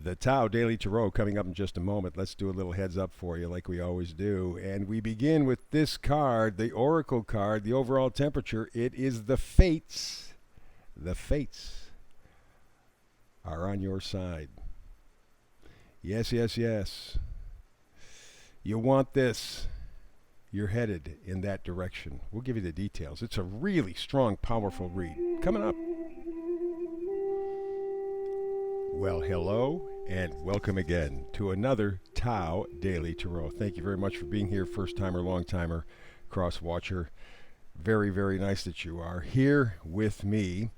The Tao Daily Tarot coming up in just a moment. Let's do a little heads up for you like we always do. And we begin with this card, the Oracle card, the overall temperature. It is the Fates. The Fates are on your side. Yes, yes, yes. You want this. You're headed in that direction. We'll give you the details. It's a really strong, powerful read. Coming up. Well, hello and welcome again to another Tao Daily Tarot. Thank you very much for being here, first-timer, long-timer, cross-watcher. Very, very nice that you are here with me.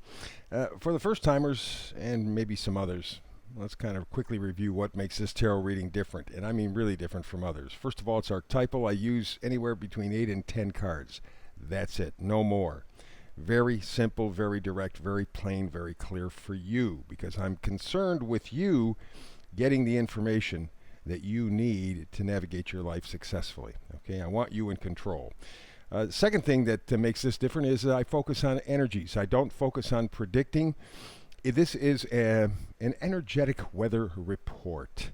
For the first-timers and maybe some others, let's kind of quickly review what makes this tarot reading different, and I mean really different from others. First of all, it's archetypal. I use anywhere between 8 and 10 cards. That's it, no more. Very simple, very direct, very plain, very clear for you, because I'm concerned with you getting the information that you need to navigate your life successfully. Okay, I want you in control. Second thing that makes this different is I focus on energies. I don't focus on predicting. This is an energetic weather report.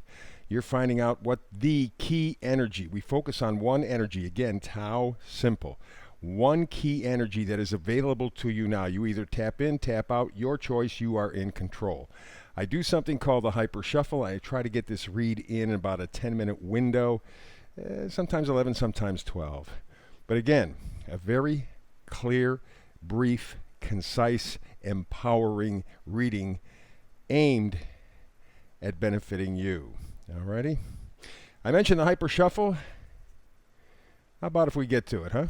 You're finding out what the key energy. We focus on one energy. Again, Tao, simple. One key energy that is available to you now. You either tap in, tap out, your choice, you are in control. I do something called the hyper shuffle. I try to get this read in about a 10-minute window, sometimes 11, sometimes 12. But again, a very clear, brief, concise, empowering reading aimed at benefiting you. Alrighty? I mentioned the hyper shuffle. How about if we get to it, huh?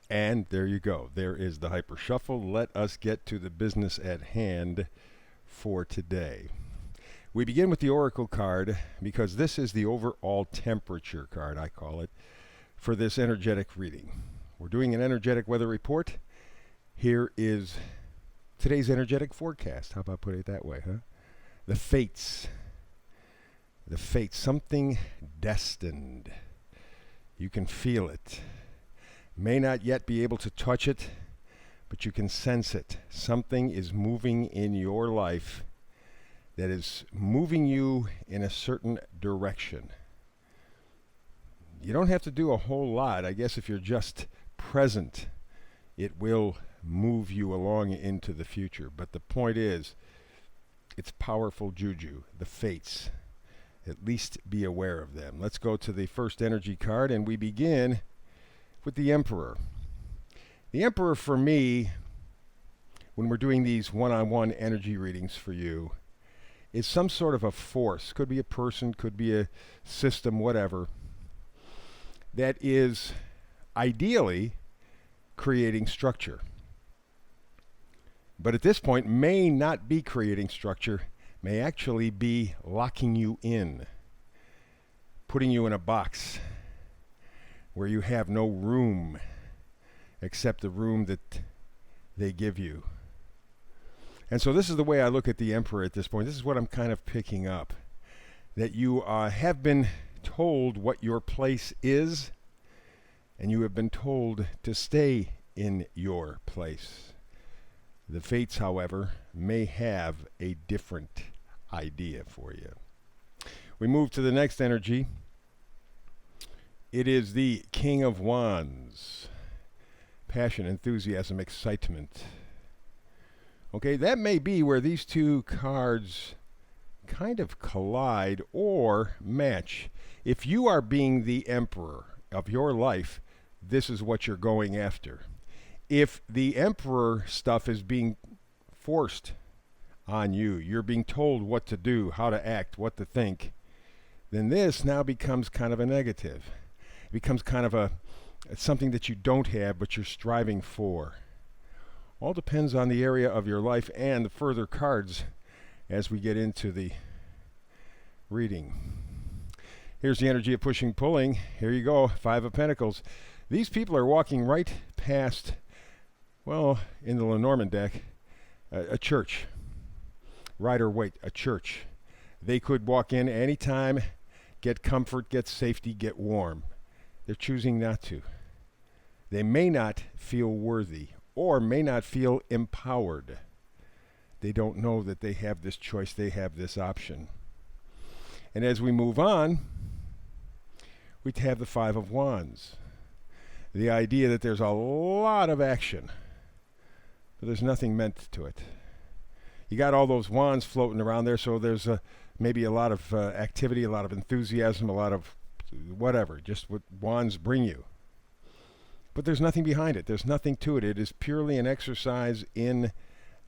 And there you go. There is the hyper shuffle. Let us get to the business at hand for today. We begin with the Oracle card because this is the overall temperature card, I call it, for this energetic reading. We're doing an energetic weather report. Here is today's energetic forecast. How about putting it that way, huh? The Fates. The Fates. Something destined. You can feel it. May not yet be able to touch it, but you can sense it. Something is moving in your life that is moving you in a certain direction. You don't have to do a whole lot. I guess if you're just present, it will move you along into the future. But the point is, it's powerful juju, the Fates. At least be aware of them. Let's go to the first energy card, and we begin with the Emperor. The Emperor, for me, when we're doing these one-on-one energy readings for you, is some sort of a force. Could be a person, could be a system, whatever, that is ideally creating structure. But at this point, may not be creating structure, may actually be locking you in, putting you in a box where you have no room except the room that they give you. And so this is the way I look at the Emperor at this point. This is what I'm kind of picking up. That you have been told what your place is, and you have been told to stay in your place. The Fates, however, may have a different idea for you. We move to the next energy. It is the King of Wands. Passion, enthusiasm, excitement. Okay, that may be where these two cards kind of collide or match. If you are being the emperor of your life, this is what you're going after. If the emperor stuff is being forced on you, you're being told what to do, how to act, what to think, then this now becomes kind of a negative. It becomes kind of something that you don't have, but you're striving for. All depends on the area of your life and the further cards as we get into the reading. Here's the energy of pushing, pulling. Here you go, Five of Pentacles. These people are walking right past, well, in the Lenormand deck, a church. Rider-Waite, a church. They could walk in anytime, get comfort, get safety, get warm. They're choosing not to. They may not feel worthy or may not feel empowered. They don't know that they have this choice, they have this option. And as we move on, we have the Five of Wands. The idea that there's a lot of action, but there's nothing meant to it. You got all those wands floating around there, so there's maybe a lot of activity, a lot of enthusiasm, a lot of whatever, just what wands bring you. But there's nothing behind it. There's nothing to it. It is purely an exercise in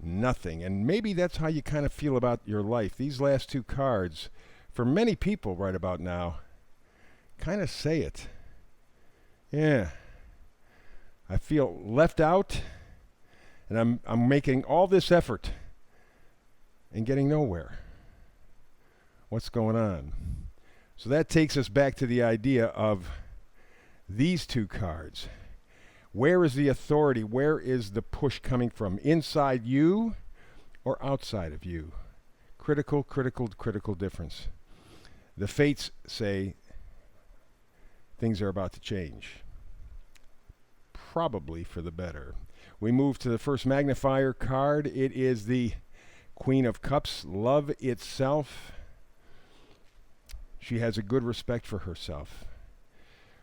nothing. And maybe that's how you kind of feel about your life. These last two cards, for many people right about now, kind of say it. Yeah. I feel left out, and I'm making all this effort and getting nowhere. What's going on? So that takes us back to the idea of these two cards. Where is the authority? Where is the push coming from? Inside you or outside of you? Critical difference. The fates say things are about to change. Probably for the better. We move to the first magnifier card. It is the Queen of Cups, love itself. She has a good respect for herself.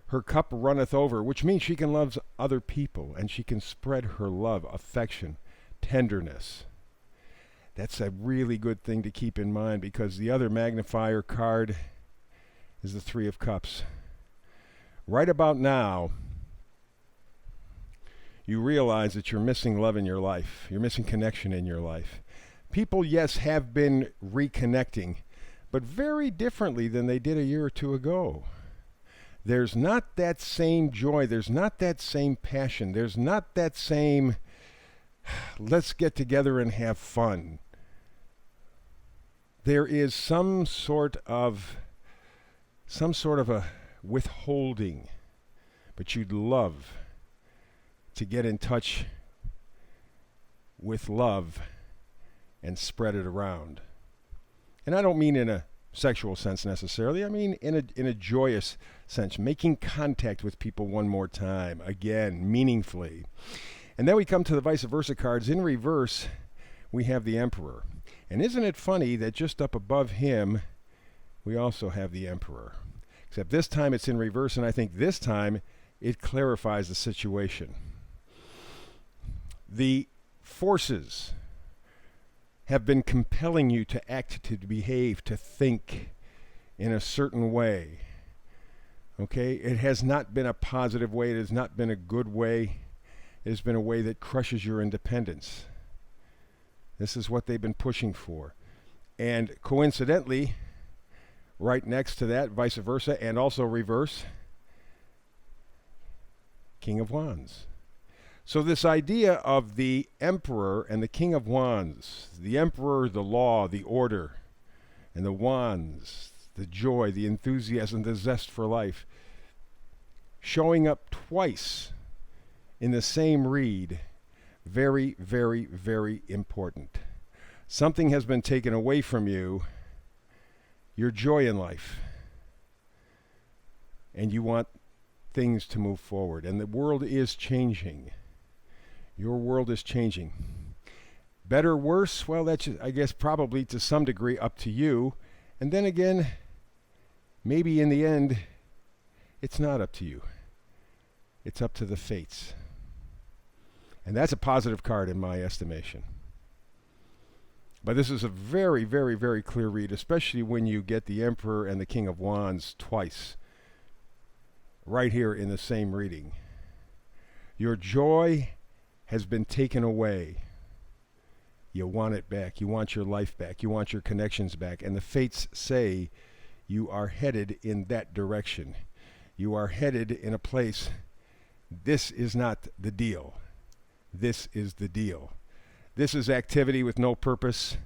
Her cup runneth over, which means she can love other people, and she can spread her love, affection, tenderness. That's a really good thing to keep in mind, because the other magnifier card is the Three of Cups. Right about now, you realize that you're missing love in your life. You're missing connection in your life. People, yes, have been reconnecting, but very differently than they did a year or two ago. There's not that same joy. There's not that same passion. There's not that same, let's get together and have fun. There is some sort of a withholding, but you'd love to get in touch with love and spread it around. And I don't mean in a sexual sense necessarily. I mean in a joyous sense, making contact with people one more time, again, meaningfully. And then we come to the vice versa cards. In reverse, we have the Emperor. And isn't it funny that just up above him, we also have the Emperor? Except this time it's in reverse, and I think this time it clarifies the situation. The forces have been compelling you to act, to behave, to think in a certain way. Okay? It has not been a positive way. It has not been a good way. It has been a way that crushes your independence. This is what they've been pushing for. And coincidentally, right next to that, vice versa, and also reverse, King of Wands. So this idea of the Emperor and the King of Wands, the Emperor, the law, the order, and the Wands, the joy, the enthusiasm, the zest for life, showing up twice in the same read, very, very, very important. Something has been taken away from you, your joy in life, and you want things to move forward, and the world is changing. Your world is changing. Better, worse? Well, that's, I guess, probably to some degree up to you. And then again, maybe in the end, it's not up to you. It's up to the fates. And that's a positive card in my estimation. But this is a very, very, very clear read, especially when you get the Emperor and the King of Wands twice, right here in the same reading. Your joy has been taken away. You want it back. You want your life back. You want your connections back. And the fates say you are headed in that direction. You are headed in a place. This is not the deal. This is the deal. This is activity with no purpose.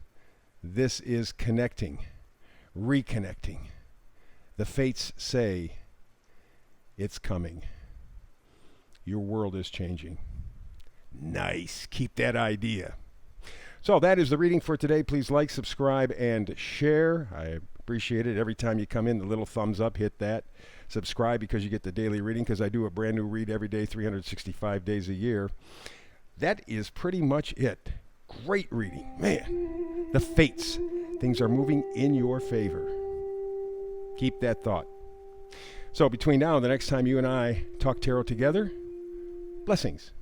This is connecting, reconnecting. The fates say it's coming. Your world is changing. Nice. Keep that idea. So that is the reading for today. Please like, subscribe, and share. I appreciate it. Every time you come in, the little thumbs up, hit that. Subscribe because you get the daily reading, because I do a brand new read every day, 365 days a year. that is pretty much it. Great reading. Man, the fates. Things are moving in your favor. Keep that thought. So between now and the next time you and I talk tarot together, blessings.